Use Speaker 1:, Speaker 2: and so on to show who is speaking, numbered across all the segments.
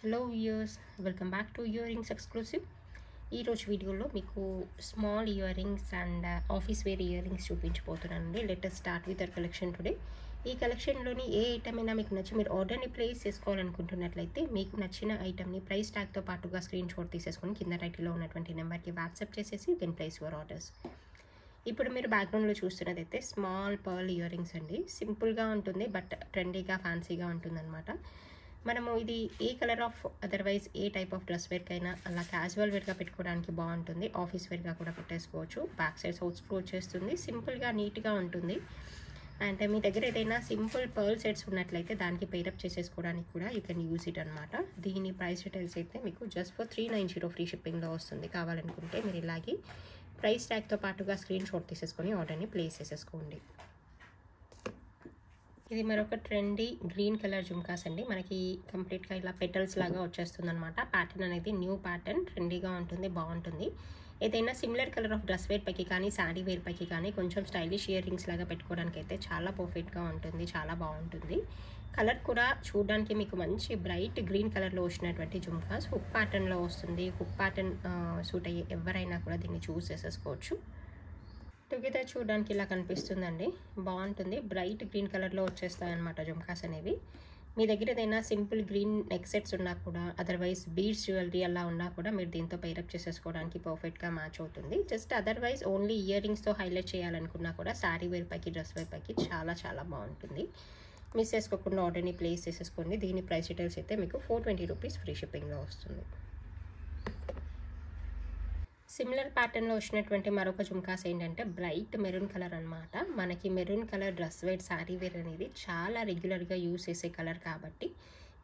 Speaker 1: Hello viewers, welcome back to earrings exclusive. ఈరోజు వీడియోలో మీకు small earrings and office wear earrings చూపించబోతున్నానండి. Latest start with our collection today. ఈ కలెక్షన్లోని ఏ item అయినా మీకు నచ్చి మీరు ఆర్డర్ని ప్లేస్ చేసుకోవాలనుకుంటున్నట్లయితే మీకు నచ్చిన ఐటమ్ని ప్రైస్ ట్యాగ్తో పాటుగా స్క్రీన్ షాట్ తీసేసుకొని కింద టైటిల్లో ఉన్నటువంటి నెంబర్కి వాట్సాప్ చేసేసి దెన్ ప్లేస్ యువర్ ఆర్డర్స్. ఇప్పుడు మీరు బ్యాక్గ్రౌండ్లో చూస్తున్నదైతే స్మాల్ పర్ల్ ఇయర్ రింగ్స్ అండి. సింపుల్గా ఉంటుంది బట్ ట్రెండీగా ఫ్యాన్సీగా ఉంటుందన్నమాట. మనము ఇది ఏ కలర్ ఆఫ్ అదర్వైజ్ ఏ టైప్ ఆఫ్ డ్రెస్ వేర్కైనా అలా క్యాజువల్ వేర్గా పెట్టుకోవడానికి బాగుంటుంది. ఆఫీస్ వేర్గా కూడా పెట్టేసుకోవచ్చు. బ్యాక్ సైడ్ సౌత్ స్క్రూ వచ్చేస్తుంది. సింపుల్గా నీట్గా ఉంటుంది. అండ్ మీ దగ్గర ఏదైనా సింపుల్ పర్ల్ సెట్స్ ఉన్నట్లయితే దానికి పేరప్ చేసేసుకోవడానికి కూడా యూ కెన్ యూజ్ ఇట్ అనమాట. దీని ప్రైస్ డీటెయిల్స్ అయితే మీకు జస్ట్ ఫర్ 390 ఫ్రీ షిప్పింగ్లో వస్తుంది. కావాలనుకుంటే మీరు ఇలాగే ప్రైస్ ట్యాగ్తో పాటుగా స్క్రీన్ షాట్ తీసేసుకొని ఆర్డర్ని ప్లేస్ చేసేసుకోండి. ఇది మరొక ట్రెండీ గ్రీన్ కలర్ జుమ్కాస్ అండి. మనకి కంప్లీట్గా ఇలా పెటల్స్ లాగా వచ్చేస్తుంది అనమాట. ప్యాటర్న్ అనేది న్యూ ప్యాటర్న్, ట్రెండీగా ఉంటుంది, బాగుంటుంది. ఏదైనా similar colour of dress wear పైకి కానీ శారీ వేర్ పైకి కానీ కొంచెం స్టైలిష్ ఇయర్ రింగ్స్ లాగా పెట్టుకోవడానికి అయితే చాలా పర్ఫెక్ట్గా ఉంటుంది, చాలా బాగుంటుంది. కలర్ కూడా చూడడానికి మీకు మంచి బ్రైట్ గ్రీన్ కలర్లో వచ్చినటువంటి జుమ్కాస్. హుక్ ప్యాటర్న్లో వస్తుంది. హుక్ ప్యాటర్న్ సూట్ అయ్యే ఎవరైనా కూడా దీన్ని చూస్ చేసేసుకోవచ్చు. టుగెదర్ చూడడానికి ఇలా కనిపిస్తుందండి, బాగుంటుంది. బ్రైట్ గ్రీన్ కలర్లో వచ్చేస్తాయి అన్నమాట జుమ్కాస్ అనేవి. మీ దగ్గర ఏదైనా సింపుల్ గ్రీన్ నెక్ సెట్స్ ఉన్నా కూడా అదర్వైజ్ బీడ్స్ జ్యువెలరీ అలా ఉన్నా కూడా మీరు దీంతో పైరప్ చేసేసుకోవడానికి పర్ఫెక్ట్గా మ్యాచ్ అవుతుంది. జస్ట్ అదర్వైజ్ ఓన్లీ ఇయర్ రింగ్స్తో హైలైట్ చేయాలనుకున్నా కూడా శారీ వేర్ పైకి డ్రెస్ వేర్ పైకి చాలా చాలా బాగుంటుంది. మిస్ చేసుకోకుండా ఆర్డర్ని ప్లేస్ చేసేసుకోండి. దీని ప్రైస్ డీటెయిల్స్ అయితే మీకు 420 రూపీస్ ఫ్రీ షిప్పింగ్లో వస్తుంది. సిమిలర్ ప్యాటర్న్లో వచ్చినటువంటి మరొక జుమ్కాస్ ఏంటంటే బ్రైట్ మెరూన్ కలర్ అనమాట. మనకి maroon colour dress wear sari wear అనేది చాలా రెగ్యులర్గా యూస్ చేసే కలర్ కాబట్టి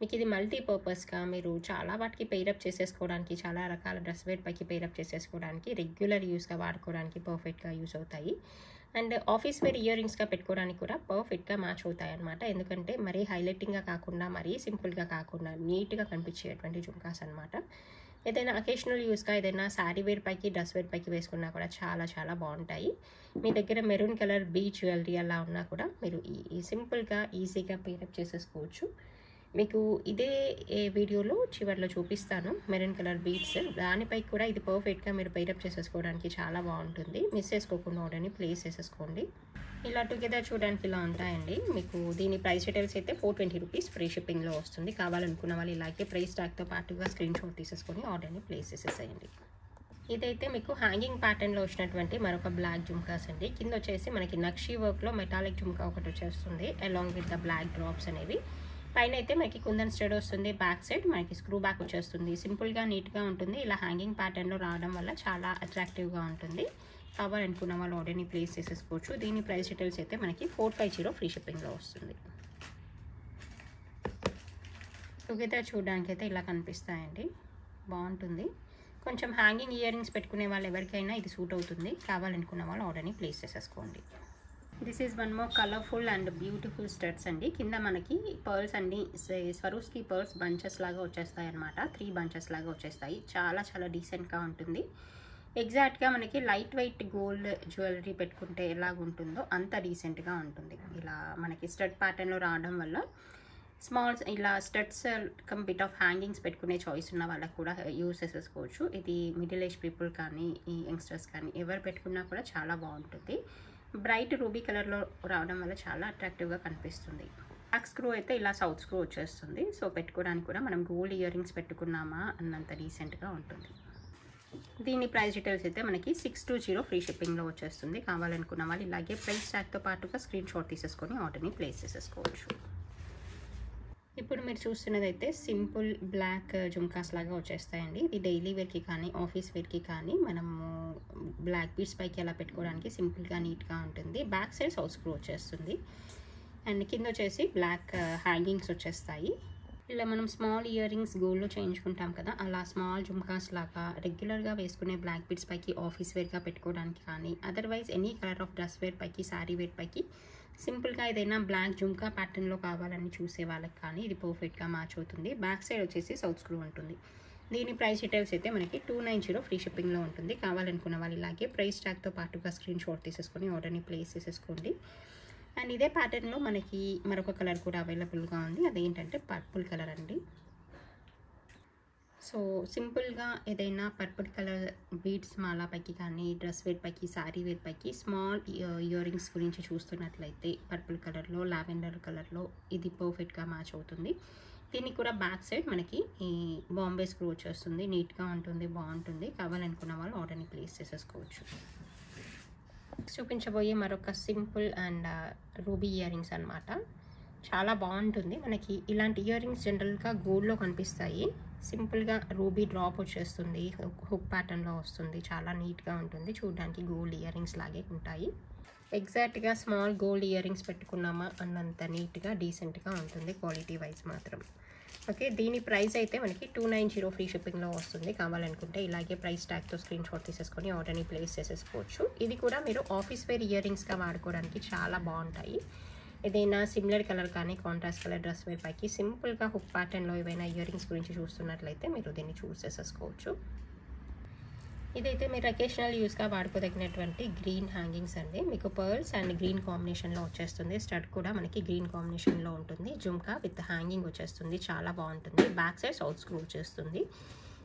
Speaker 1: మీకు ఇది మల్టీపర్పస్గా మీరు చాలా వాటికి పేరప్ చేసేసుకోవడానికి, చాలా రకాల డ్రెస్ వేర్ పైకి పేరప్ చేసేసుకోవడానికి, రెగ్యులర్ యూస్గా వాడుకోవడానికి పర్ఫెక్ట్గా యూస్ అవుతాయి. అండ్ ఆఫీస్ వేర్ ఇయర్ రింగ్స్గా పెట్టుకోవడానికి కూడా పర్ఫెక్ట్గా మ్యాచ్ అవుతాయి అనమాట. ఎందుకంటే మరీ హైలైటింగ్గా కాకుండా మరీ సింపుల్గా కాకుండా నీట్గా కనిపించేటువంటి జుమ్కాస్ అనమాట. ఏదైనా అకేషనల్ యూస్గా ఏదైనా శారీ వేర్ పైకి డ్రెస్ వేర్ పైకి వేసుకున్నా కూడా చాలా చాలా బాగుంటాయి. మీ దగ్గర మెరూన్ కలర్ బీచ్ జ్యువెలరీ అలా ఉన్నా కూడా మీరు ఈ సింపుల్గా ఈజీగా పేరప్ చేసేసుకోవచ్చు. మీకు ఇదే వీడియోలో చివరిలో చూపిస్తాను మెరూన్ కలర్ బీడ్స్. దానిపై కూడా ఇది పర్ఫెక్ట్గా మీరు పేరప్ చేసేసుకోవడానికి చాలా బాగుంటుంది. మిస్ చేసుకోకుండా ఆర్డర్ని ప్లేస్ చేసేసుకోండి. ఇలా టుగెదర్ చూడడానికి ఇలా ఉంటాయండి. మీకు దీని ప్రైస్ డీటెయిల్స్ అయితే 420 రూపీస్ ఫ్రీ షిప్పింగ్లో వస్తుంది. కావాలనుకున్న వాళ్ళు ఇలాగే ప్రైస్ ట్యాగ్తో పాటుగా స్క్రీన్ షాట్ తీసేసుకొని ఆర్డర్ని ప్లేస్ చేసేసేయండి. ఇదైతే మీకు హ్యాంగింగ్ ప్యాటర్న్లో వచ్చినటువంటి మరొక బ్లాక్ జుమ్కాస్ అండి. కింద వచ్చేసి మనకి నక్షీ వర్క్లో మెటాలిక్ జుమ్కా ఒకటి వచ్చేస్తుంది along with the black drops అనేవి. పైన అయితే మనకి కుందన్ స్టడ్ వస్తుంది. బ్యాక్ సైడ్ మనకి స్క్రూ బ్యాక్ వచ్చేస్తుంది. సింపుల్గా నీట్గా ఉంటుంది. ఇలా హ్యాంగింగ్ ప్యాటర్న్లో రావడం వల్ల చాలా అట్రాక్టివ్గా ఉంటుంది. కావాలనుకున్న వాళ్ళు ఆర్డర్ని ప్లేస్ చేసేసుకోవచ్చు. దీని ప్రైస్ డీటెయిల్స్ అయితే మనకి 450 ఫ్రీ షిప్పింగ్లో వస్తుంది. టుగెదర్ చూడడానికి అయితే ఇలా కనిపిస్తాయండి, బాగుంటుంది. కొంచెం హ్యాంగింగ్ ఇయర్ రింగ్స్ పెట్టుకునే వాళ్ళు ఎవరికైనా ఇది సూట్ అవుతుంది. కావాలనుకున్న వాళ్ళు ఆర్డర్ని ప్లేస్ చేసేసుకోండి. This is one more colourful and beautiful studs అండి. కింద మనకి పర్ల్స్ అన్ని స్వరూస్కి పర్ల్స్ బంచెస్ లాగా వచ్చేస్తాయి అనమాట. 3 బంచెస్ లాగా వచ్చేస్తాయి. చాలా చాలా డీసెంట్గా ఉంటుంది. ఎగ్జాక్ట్గా మనకి లైట్ వెయిట్ గోల్డ్ జ్యువెలరీ పెట్టుకుంటే ఎలాగుంటుందో అంత డీసెంట్గా ఉంటుంది. ఇలా మనకి స్టడ్ ప్యాటర్న్లో రావడం వల్ల స్మాల్ ఇలా స్టడ్స్ బిట్ ఆఫ్ హ్యాంగింగ్స్ పెట్టుకునే చాయిస్ ఉన్న వాళ్ళకి కూడా యూస్ చేసేసుకోవచ్చు. ఇది మిడిల్ ఏజ్ పీపుల్ కానీ ఈ యంగ్స్టర్స్ కానీ ఎవరు పెట్టుకున్నా కూడా చాలా బాగుంటుంది. బ్రైట్ రూబీ కలర్లో రావడం వల్ల చాలా అట్రాక్టివ్గా కనిపిస్తుంది. బ్యాక్ స్క్రూ అయితే ఇలా సౌత్ స్క్రూ వచ్చేస్తుంది. సో పెట్టుకోవడానికి కూడా మనం గోల్డ్ ఇయర్ రింగ్స్ పెట్టుకున్నామా అన్నంత డీసెంట్గా ఉంటుంది. దీని ప్రైస్ డీటెయిల్స్ అయితే మనకి 620 ఫ్రీ షిప్పింగ్లో వచ్చేస్తుంది. కావాలనుకున్న వాళ్ళు ఇలాగే ప్రైస్ ట్యాగ్తో పాటుగా స్క్రీన్ షాట్ తీసేసుకొని ఆర్డర్ని ప్లేస్ చేసేసుకోవచ్చు. ఇప్పుడు మీరు చూస్తున్నదైతే సింపుల్ బ్లాక్ జుమ్కాస్ లాగా వచ్చేస్తాయండి. ఇది డైలీ వేర్కి కానీ ఆఫీస్ వేర్కి కానీ మనము బ్లాక్ బీడ్స్ పైకి అలా పెట్టుకోవడానికి సింపుల్గా నీట్గా ఉంటుంది. బ్యాక్ సైడ్ సౌత్ స్క్రూ వచ్చేస్తుంది. అండ్ కింద వచ్చేసి బ్లాక్ హ్యాంగింగ్స్ వచ్చేస్తాయి. ఇలా మనం స్మాల్ ఇయర్ రింగ్స్ గోల్డ్లో చేయించుకుంటాం కదా, అలా స్మాల్ జుమ్కాస్ లాగా రెగ్యులర్గా వేసుకునే బ్లాక్ బీడ్స్ పైకి ఆఫీస్ వేర్గా పెట్టుకోవడానికి కానీ otherwise any colour of dress wear పైకి శారీ వేర్ పైకి సింపుల్గా ఏదైనా బ్లాక్ జుమ్కా ప్యాటర్న్లో కావాలని చూసే వాళ్ళకి కానీ ఇది పర్ఫెక్ట్గా మ్యాచ్ అవుతుంది. బ్యాక్ సైడ్ వచ్చేసి సౌత్ స్క్రూ ఉంటుంది. దీని ప్రైస్ డీటెయిల్స్ అయితే మనకి 290 ఫ్రీ షిప్పింగ్లో ఉంటుంది. కావాలనుకున్న వాళ్ళు ఇలాగే ప్రైస్ ట్యాగ్తో పాటుగా స్క్రీన్ షాట్ తీసేసుకొని ఆర్డర్ని ప్లేస్ చేసేసుకోండి. అండ్ ఇదే ప్యాటర్న్లో మనకి మరొక కలర్ కూడా అవైలబుల్గా ఉంది. అదేంటంటే పర్పుల్ కలర్ అండి. సో సింపుల్గా ఏదైనా పర్పుల్ కలర్ బీడ్స్ మాలా పైకి కానీ డ్రెస్ వేర్ పైకి శారీ వేర్ పైకి స్మాల్ ఇయర్ రింగ్స్ గురించి చూస్తున్నట్లయితే పర్పుల్ కలర్లో లావెండర్ కలర్లో ఇది పర్ఫెక్ట్గా మ్యాచ్ అవుతుంది. దీనికి కూడా బ్యాక్ సైడ్ మనకి ఈ బాంబే స్క్రూ వచ్చేస్తుంది. నీట్గా ఉంటుంది, బాగుంటుంది. కావాలనుకున్న వాళ్ళు ఆర్డర్ని ప్లేస్ చేసేసుకోవచ్చు. చూపించబోయే మరొక simple and ruby ear rings అనమాట. చాలా బాగుంటుంది. మనకి ఇలాంటి ఇయర్ రింగ్స్ జనరల్గా గోల్డ్లో కనిపిస్తాయి. సింపుల్గా రూబీ డ్రాప్ వచ్చేస్తుంది, హుక్ ప్యాటర్న్లో వస్తుంది. చాలా నీట్గా ఉంటుంది. చూడడానికి గోల్డ్ ఇయర్ రింగ్స్ లాగే ఉంటాయి. ఎగ్జాక్ట్గా స్మాల్ గోల్డ్ ఇయర్ రింగ్స్ పెట్టుకున్నామా అన్నంత నీట్గా డీసెంట్గా ఉంటుంది క్వాలిటీ వైజ్ మాత్రం. ఓకే, దీని ప్రైస్ అయితే మనకి 290 ఫ్రీ షిప్పింగ్లో వస్తుంది. కావాలనుకుంటే ఇలాగే ప్రైస్ ట్యాగ్తో స్క్రీన్ షాట్ తీసేసుకొని ఆర్డర్ని ప్లేస్ చేసేసుకోవచ్చు. ఇది కూడా మీరు ఆఫీస్ వేర్ ఇయర్ రింగ్స్గా వాడుకోవడానికి చాలా బాగుంటాయి. ఏదైనా సిమిలర్ కలర్ కానీ కాంట్రాస్ట్ కలర్ డ్రెస్ వేర్ పైకి సింపుల్గా హుక్ ప్యాటర్న్లో ఏవైనా ఇయర్ రింగ్స్ గురించి చూస్తున్నట్లయితే మీరు దీన్ని చూస్ చేసేసుకోవచ్చు. ఇదైతే మీరు అకేషనల్ యూస్గా వాడుకోదగినటువంటి గ్రీన్ హ్యాంగింగ్స్ అండి. మీకు పర్ల్స్ అండ్ గ్రీన్ కాంబినేషన్లో వచ్చేస్తుంది. స్టడ్ కూడా మనకి గ్రీన్ కాంబినేషన్లో ఉంటుంది. జుమ్కా విత్ హ్యాంగింగ్ వచ్చేస్తుంది. చాలా బాగుంటుంది. బ్యాక్ సైడ్ సౌత్ స్క్రూ వచ్చేస్తుంది.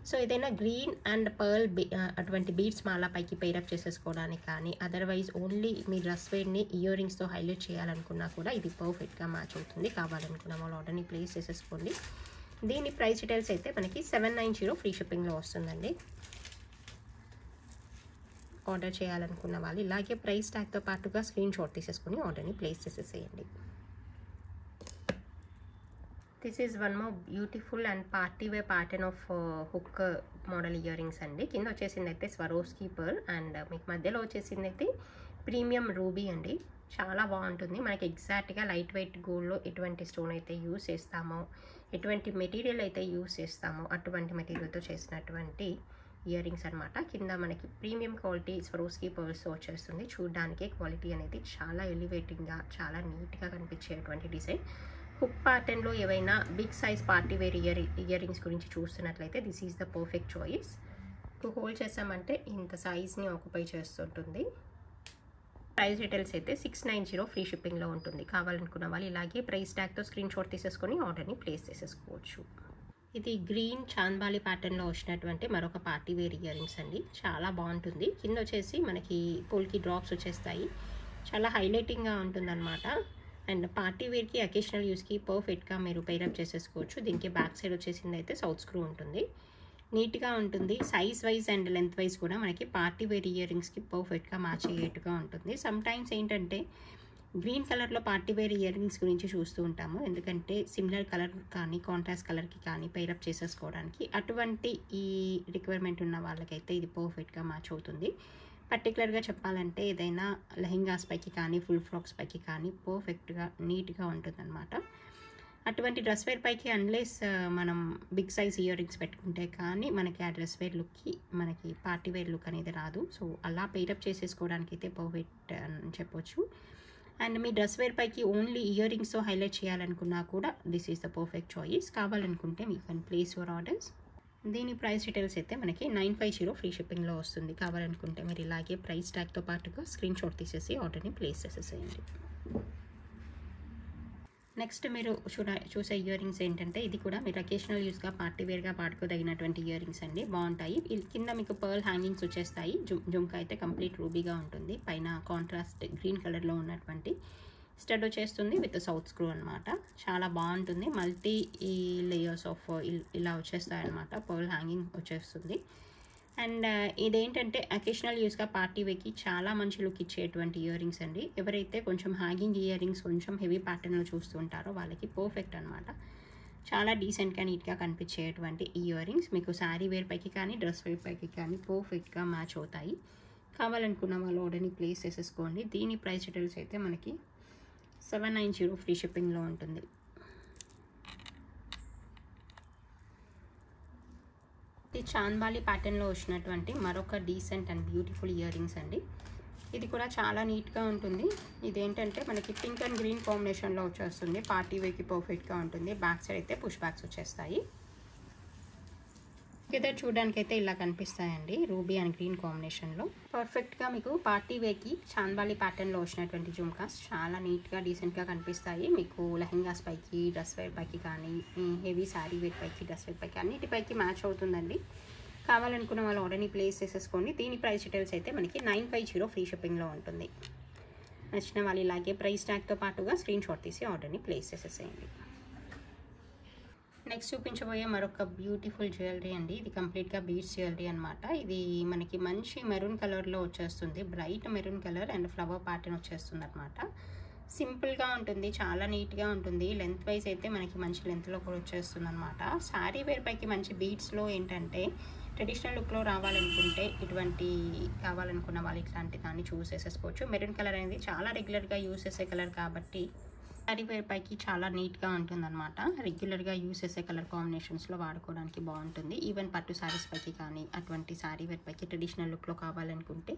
Speaker 1: సో ఏదైనా గ్రీన్ అండ్ పర్ల్ అటువంటి బీడ్స్ మాలా పైకి పేరప్ చేసేసుకోవడానికి కానీ అదర్వైజ్ ఓన్లీ మీ డ్రెస్ వేర్ని ఇయర్ రింగ్స్తో హైలైట్ చేయాలనుకున్నా కూడా ఇది పర్ఫెక్ట్గా మ్యాచ్ అవుతుంది. కావాలనుకున్న వాళ్ళు ఆర్డర్ని ప్లేస్ చేసేసుకోండి. దీని ప్రైస్ డీటెయిల్స్ అయితే మనకి 790 ఫ్రీ షిప్పింగ్లో వస్తుందండి. ఆర్డర్ చేయాలనుకున్న వాళ్ళు ఇలాగే ప్రైస్ ట్యాగ్తో పాటుగా స్క్రీన్ షాట్ తీసేసుకొని ఆర్డర్ని ప్లేస్ చేసేసేయండి. This is one more beautiful and party way pattern of hook model year rings అండి. కింద వచ్చేసింది అయితే స్వరోస్కీ పర్ల్ అండ్ మీకు మధ్యలో వచ్చేసింది అయితే ప్రీమియం రూబీ అండి. చాలా బాగుంటుంది. మనకి ఎగ్జాక్ట్గా లైట్ వెయిట్ గోల్డ్లో ఎటువంటి స్టోన్ అయితే యూస్ చేస్తామో, ఎటువంటి మెటీరియల్ అయితే యూస్ చేస్తామో అటువంటి మెటీరియల్తో చేసినటువంటి ఇయర్ రింగ్స్ అనమాట. కింద మనకి ప్రీమియం క్వాలిటీ స్వరోస్కీ పర్ల్స్ వచ్చేస్తుంది. చూడడానికి క్వాలిటీ అనేది చాలా ఎలివేటింగ్గా చాలా నీట్గా కనిపించేటువంటి డిజైన్. హుక్ ప్యాటర్న్లో ఏవైనా big size party wear earrings గురించి చూస్తున్నట్లయితే this is the perfect choice. Hold చేసామంటే ఇంత సైజ్ని ఆక్యుపై చేస్తుంటుంది. ప్రైస్ డీటెయిల్స్ అయితే 690 ఫ్రీ షిప్పింగ్లో ఉంటుంది. కావాలనుకున్న వాళ్ళు ఇలాగే ప్రైస్ ట్యాగ్తో స్క్రీన్ షాట్ తీసేసుకొని ఆర్డర్ని ప్లేస్ చేసేసుకోవచ్చు. ఇది గ్రీన్ చాంద్బాలి ప్యాటర్న్లో వచ్చినటువంటి మరొక పార్టీ వేర్ ఇయర్ రింగ్స్ అండి. చాలా బాగుంటుంది. కింద వచ్చేసి మనకి పోల్కి డ్రాప్స్ వచ్చేస్తాయి. చాలా హైలైటింగ్గా ఉంటుందన్నమాట. అండ్ పార్టీ వేర్కి అకేషనల్ యూస్కి పర్ఫెక్ట్గా మీరు పేరప్ చేసేసుకోవచ్చు. దీనికి బ్యాక్ సైడ్ వచ్చేసింది అయితే సౌత్ స్క్రూ ఉంటుంది. నీట్గా ఉంటుంది. Size wise and length wise కూడా మనకి పార్టీ వేర్ ఇయర్ రింగ్స్కి పర్ఫెక్ట్గా మ్యాచ్ అయ్యేట్టుగా ఉంటుంది. సమ్టైమ్స్ ఏంటంటే గ్రీన్ కలర్లో పార్టీ వేర్ ఇయర్ రింగ్స్ గురించి చూస్తూ ఉంటాము. ఎందుకంటే సిమిలర్ కలర్ కానీ కాంట్రాస్ట్ కలర్కి కానీ పేరప్ చేసేసుకోవడానికి అటువంటి ఈ రిక్వైర్మెంట్ ఉన్న వాళ్ళకైతే ఇది పర్ఫెక్ట్గా మ్యాచ్ అవుతుంది. పర్టికులర్గా చెప్పాలంటే ఏదైనా లెహెంగాస్ పైకి కానీ ఫుల్ ఫ్రాక్స్ పైకి కానీ పర్ఫెక్ట్గా నీట్గా ఉంటుందన్నమాట. అటువంటి డ్రెస్ వేర్ పైకి అన్లెస్ మనం బిగ్ సైజ్ ఇయర్ రింగ్స్ పెట్టుకుంటే కానీ మనకి ఆ డ్రెస్ వేర్ లుక్కి మనకి పార్టీ వేర్ లుక్ అనేది రాదు. సో అలా పేరప్ చేసేసుకోవడానికి అయితే పర్ఫెక్ట్ అని చెప్పొచ్చు. అండ్ మీ డ్రెస్ వేర్ పైకి ఓన్లీ ఇయర్ రింగ్స్తో హైలైట్ చేయాలనుకున్నా కూడా this is the perfect choice. కావాలనుకుంటే మీ కెన్ ప్లేస్ యువర్ ఆర్డర్స్. దీని ప్రైస్ డీటెయిల్స్ అయితే మనకి 950 ఫ్రీ షిప్పింగ్లో వస్తుంది. కావాలనుకుంటే మీరు ఇలాగే ప్రైస్ ట్యాగ్తో పాటుగా స్క్రీన్ షాట్ తీసేసి ఆర్డర్ని ప్లేస్ చేసేసేయండి. నెక్స్ట్ మీరు చూసే ఇయర్ రింగ్స్ ఏంటంటే ఇది కూడా మీరు అకేషనల్ యూస్గా పార్టీ వేర్గా వాడుకోదగినటువంటి ఇయర్ రింగ్స్ అండి. బాగుంటాయి. కింద మీకు పర్ల్ హ్యాంగింగ్స్ వచ్చేస్తాయి. జుమ్కా అయితే కంప్లీట్ రూబీగా ఉంటుంది. పైన కాంట్రాస్ట్ గ్రీన్ కలర్లో ఉన్నటువంటి స్టడ్ వచ్చేస్తుంది విత్ సౌత్ స్క్రూ అనమాట. చాలా బాగుంటుంది. మల్టీ లేయర్స్ ఆఫ్ ఇలా వచ్చేస్తాయి అనమాట. పర్ల్ హ్యాంగింగ్ వచ్చేస్తుంది. అండ్ ఇదేంటంటే అకేషనల్ యూస్గా పార్టీ వేకి చాలా మంచి లుక్ ఇచ్చేటువంటి ఇయర్ రింగ్స్ అండి. ఎవరైతే కొంచెం హ్యాంగింగ్ ఇయర్ రింగ్స్ కొంచెం హెవీ ప్యాటర్న్లో చూస్తుంటారో వాళ్ళకి పర్ఫెక్ట్ అనమాట. చాలా డీసెంట్గా నీట్గా కనిపించేటువంటి ఇయర్ రింగ్స్ మీకు శారీ వేర్ పైకి కానీ డ్రెస్ వేర్ పైకి కానీ పర్ఫెక్ట్గా మ్యాచ్ అవుతాయి. కావాలనుకున్న వాళ్ళు ఆర్డర్ని ప్లేస్ చేసేసుకోండి. దీని ప్రైస్ డీటెయిల్స్ అయితే మనకి 790 ఫ్రీ షిప్పింగ్లో ఉంటుంది. ఇది చాంద్బాలి ప్యాటర్న్లో వచ్చినటువంటి మరొక decent and beautiful year rings అండి. ఇది కూడా చాలా నీట్గా ఉంటుంది. ఇదేంటంటే మనకి పింక్ అండ్ గ్రీన్ కాంబినేషన్లో వచ్చేస్తుంది. పార్టీ వేకి పర్ఫెక్ట్గా ఉంటుంది. బ్యాక్ సైడ్ అయితే పుష్ బ్యాక్స్ వచ్చేస్తాయి. ఇదే చూడడానికి అయితే ఇలా కనిపిస్తాయండి, రూబీ అండ్ గ్రీన్ కాంబినేషన్లో. పర్ఫెక్ట్గా మీకు పార్టీ వేర్కి చాంద్బాలి ప్యాటర్న్లో వచ్చినటువంటి జుమ్కాస్ చాలా నీట్గా డీసెంట్గా కనిపిస్తాయి. మీకు లెహెంగాస్ పైకి, డ్రెస్ వేర్ పైకి కానీ, హెవీ శారీ వేర్ పైకి, డ్రెస్ వేర్ పైకి అన్నిటిపైకి మ్యాచ్ అవుతుందండి. కావాలనుకున్న వాళ్ళు ఆర్డర్ని ప్లేస్ చేసేసుకోండి. దీని ప్రైస్ డీటెయిల్స్ అయితే మనకి 950 ఫ్రీ షిప్పింగ్లో ఉంటుంది. నచ్చిన వాళ్ళు ఇలాగే ప్రైస్ ట్యాగ్తో పాటుగా స్క్రీన్ షాట్ తీసి ఆర్డర్ని ప్లేస్ చేసేసేయండి. నెక్స్ట్ చూపించబోయే మరొక బ్యూటిఫుల్ జ్యువెలరీ అండి. ఇది కంప్లీట్గా బీడ్స్ జ్యువెలరీ అనమాట. ఇది మనకి మంచి మెరూన్ కలర్లో వచ్చేస్తుంది, bright maroon colour and flower pattern వచ్చేస్తుంది అనమాట. సింపుల్గా ఉంటుంది, చాలా నీట్గా ఉంటుంది. లెంత్ వైజ్ అయితే మనకి మంచి లెంత్లో కూడా వచ్చేస్తుంది అనమాట. శారీ వేర్ పైకి మంచి బీడ్స్లో ఏంటంటే ట్రెడిషనల్ లుక్లో రావాలనుకుంటే ఇటువంటి కావాలనుకున్న వాళ్ళు ఇట్లాంటి దాన్ని చూస్ చేసేసుకోవచ్చు. మెరూన్ కలర్ అనేది చాలా రెగ్యులర్గా యూస్ చేసే కలర్ కాబట్టి శారీ వేర్ పైకి చాలా నీట్గా ఉంటుందన్నమాట. రెగ్యులర్గా యూస్ చేసే కలర్ కాంబినేషన్స్లో వాడుకోవడానికి బాగుంటుంది. ఈవెన్ పట్టు శారీస్ పైకి కానీ అటువంటి శారీ వేర్ పైకి ట్రెడిషనల్ లుక్లో కావాలనుకుంటే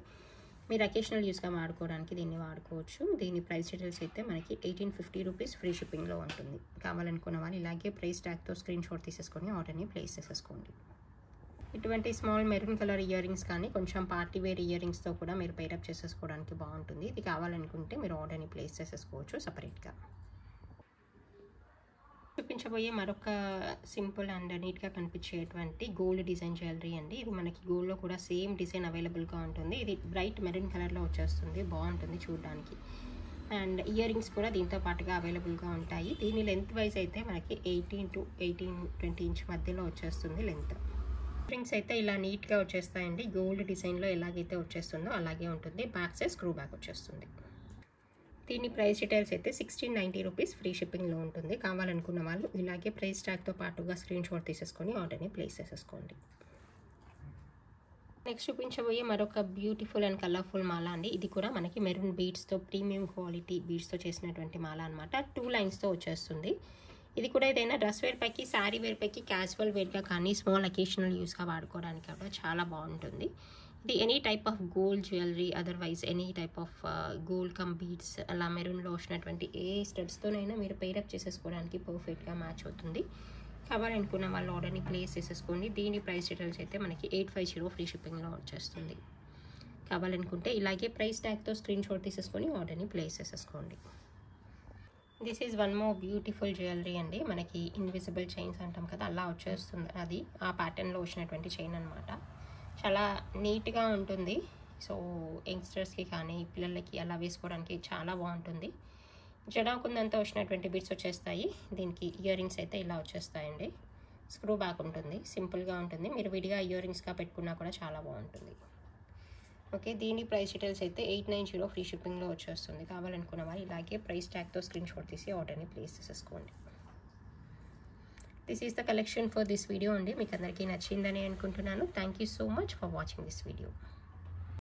Speaker 1: మీరు అకేషనల్ యూస్గా వాడుకోవడానికి దీన్ని వాడుకోవచ్చు. దీని ప్రైస్ డీటెయిల్స్ అయితే మనకి 1850 రూపీస్ ఫ్రీ షిప్పింగ్లో ఉంటుంది. కావాలనుకున్న వాళ్ళు ఇలాగే ప్రైస్ ట్యాగ్తో స్క్రీన్ షాట్ తీసేసుకొని ఆర్డర్ని ప్లేస్ చేసేసుకోండి. ఇటువంటి small maroon colour ear rings కానీ కొంచెం పార్టీ వేర్ ఇయర్ రింగ్స్తో కూడా మీరు పేరప్ చేసేసుకోవడానికి బాగుంటుంది. ఇది కావాలనుకుంటే మీరు ఆర్డర్ని ప్లేస్ చేసేసుకోవచ్చు సపరేట్గా. చూపించబోయే మరొక సింపుల్ అండ్ నీట్గా కనిపించేటువంటి గోల్డ్ డిజైన్ జ్యువెలరీ అండి. ఇది మనకి గోల్డ్లో కూడా సేమ్ డిజైన్ అవైలబుల్గా ఉంటుంది. ఇది బ్రైట్ మెరూన్ కలర్లో వచ్చేస్తుంది, బాగుంటుంది చూడడానికి. అండ్ ఇయర్ రింగ్స్ కూడా దీంతో పాటుగా అవైలబుల్గా ఉంటాయి. దీని లెంత్ వైజ్ అయితే మనకి 18 to 20 ఇంచ్ మధ్యలో వచ్చేస్తుంది లెంత్. రింగ్స్ అయితే ఇలా నీట్గా వచ్చేస్తాయండి. గోల్డ్ డిజైన్లో ఎలాగైతే వచ్చేస్తుందో అలాగే ఉంటుంది. బ్యాక్ సైడ్ స్క్రూ బ్యాక్ వచ్చేస్తుంది. దీని ప్రైస్ డీటెయిల్స్ అయితే 1690 రూపీస్ ఫ్రీ షిప్పింగ్లో ఉంటుంది. కావాలనుకున్న వాళ్ళు ఇలాగే ప్రైస్ ట్యాగ్తో పాటుగా స్క్రీన్ షాట్ తీసేసుకొని ఆర్డర్ని ప్లేస్ చేసేసుకోండి. నెక్స్ట్ చూపించబోయే మరొక బ్యూటిఫుల్ అండ్ కలర్ఫుల్ మాల అండి. ఇది కూడా మనకి మెరూన్ బీడ్స్తో ప్రీమియం క్వాలిటీ బీడ్స్తో చేసినటువంటి మాల అనమాట. 2 లైన్స్తో వచ్చేస్తుంది. ఇది కూడా ఏదైనా డ్రెస్ వేర్ పైకి, శారీ వేర్ పైకి, క్యాజువల్ వేర్గా కానీ స్మాల్ అకేషనల్ యూస్గా వాడుకోవడానికి కూడా చాలా బాగుంటుంది. ఇది any type of gold jewellery, otherwise any type of gold come beads అలా మెరూన్లో వచ్చినటువంటి ఏ స్టడ్స్తోనైనా మీరు పేరప్ చేసేసుకోవడానికి పర్ఫెక్ట్గా మ్యాచ్ అవుతుంది. కావాలనుకున్న వాళ్ళు ఆర్డర్ని ప్లేస్ చేసేసుకోండి. దీని ప్రైస్ డీటెయిల్స్ అయితే మనకి 850 ఫ్రీ షిప్పింగ్లో వచ్చేస్తుంది. కావాలనుకుంటే ఇలాగే ప్రైస్ ట్యాగ్తో స్క్రీన్ షాట్ తీసేసుకొని ఆర్డర్ని ప్లేస్ చేసేసుకోండి. This is one more beautiful jewellery అండి. మనకి ఇన్విజిబుల్ చైన్స్ అంటాం కదా, అలా వచ్చేస్తుంది. అది ఆ ప్యాటర్న్లో వచ్చినటువంటి చైన్ అనమాట. చాలా నీట్గా ఉంటుంది. సో యంగ్స్టర్స్కి కానీ పిల్లలకి అలా వేసుకోవడానికి చాలా బాగుంటుంది. జడాకుందంతా వచ్చినటువంటి బిట్స్ వచ్చేస్తాయి. దీనికి ఇయర్ రింగ్స్ అయితే ఇలా వచ్చేస్తాయండి. స్క్రూ బ్యాక్ ఉంటుంది, సింపుల్గా ఉంటుంది. మీరు విడిగా ఇయర్ రింగ్స్గా పెట్టుకున్నా కూడా చాలా బాగుంటుంది. ఓకే, దీని ప్రైస్ డీటెయిల్స్ అయితే 890 ఫ్రీ షిప్పింగ్లో వచ్చేస్తుంది. కావాలనుకున్న వాళ్ళు ఇలాగే ప్రైస్ ట్యాగ్తో స్క్రీన్ షాట్ తీసి ఆర్డర్ని ప్లేస్ చేసేసుకోండి. This is the collection for this video అండి. మీకు అందరికీ నచ్చిందని అనుకుంటున్నాను. Thank you so much for watching this video.